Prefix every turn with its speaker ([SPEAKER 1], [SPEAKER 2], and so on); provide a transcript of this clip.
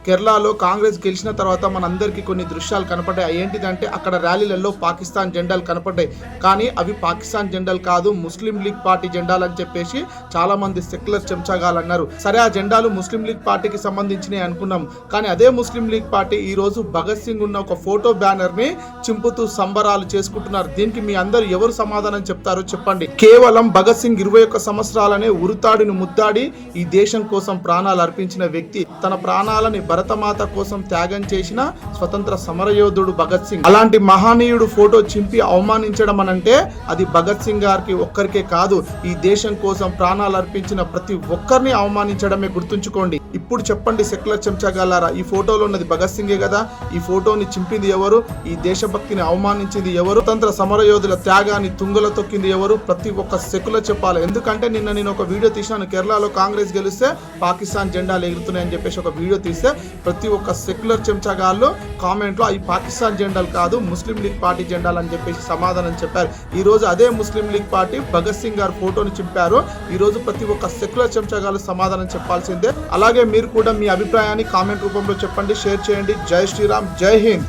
[SPEAKER 1] కేరళలో కాంగ్రెస్ గెలిచిన తర్వాత మనందరికీ కొన్ని దృశ్యాలు కనపడ్డాయి. ఏంటిదంటే అక్కడ ర్యాలీలలో పాకిస్తాన్ జెండాలు కనపడ్డాయి. కానీ అవి పాకిస్తాన్ జెండాలు కాదు, ముస్లిం లీగ్ పార్టీ జెండాలు అని చెప్పేసి చాలా మంది సెక్యులర్ చెంచాగాలు అన్నారు. సరే, ఆ జెండాలు ముస్లిం లీగ్ పార్టీకి సంబంధించినవి అనుకున్నాం. కానీ అదే ముస్లిం లీగ్ పార్టీ ఈ రోజు భగత్ సింగ్ ఉన్న ఒక ఫోటో బ్యానర్ ని చింపుతూ సంబరాలు చేసుకుంటున్నారు. దీనికి మీ అందరూ ఎవరు సమాధానం చెప్తారో చెప్పండి. కేవలం భగత్ సింగ్ 21 సంవత్సరాలనే ఉరుతాడిని ముద్దాడి ఈ దేశం కోసం ప్రాణాలు అర్పించిన వ్యక్తి. తన ప్రాణాలని భరతమాత కోసం త్యాగం చేసిన స్వతంత్ర సమరయోధుడు భగత్ సింగ్. అలాంటి మహనీయుడు ఫోటో చింపి అవమానించడం అనంటే అది భగత్ సింగ్ గారికి ఒక్కరికే కాదు, ఈ దేశం కోసం ప్రాణాలు అర్పించిన ప్రతి ఒక్కరిని అవమానించడమే. గుర్తుంచుకోండి. ఇప్పుడు చెప్పండి సెక్యులర్ చెంచగాలారా, ఈ ఫోటోలో ఉన్నది భగత్ సింగే కదా? ఈ ఫోటోని చింపింది ఎవరు? ఈ దేశభక్తిని అవమానించింది ఎవరు? స్వతంత్ర సమరయోధుల త్యాగాన్ని తుంగలో తొక్కింది ఎవరు? ప్రతి ఒక్క సెక్యులర్ చెప్పాలి. ఎందుకంటే నిన్న నేను ఒక వీడియో తీసినాను. కేరళలో కాంగ్రెస్ గెలిస్తే పాకిస్తాన్ జెండాలు ఎగురుతున్నాయని చెప్పేసి ఒక వీడియో తీస్తే ప్రతి ఒక్క సెక్యులర్ చెంచగాళ్ళు కామెంట్లో అవి పాకిస్తాన్ జెండాలు కాదు, ముస్లిం లీగ్ పార్టీ జెండాలు అని చెప్పేసి సమాధానం చెప్పారు. ఈ రోజు అదే ముస్లిం లీగ్ పార్టీ భగత్ సింగ్ గారు ఫోటోని చింపారు. ఈ రోజు ప్రతి ఒక్క సెక్యులర్ చెంచగాళ్ళు సమాధానం చెప్పాల్సిందే. అలాగే మీరు కూడా మీ అభిప్రాయాన్ని కామెంట్ రూపంలో చెప్పండి, షేర్ చేయండి. జై శ్రీరామ్, జై హింద్.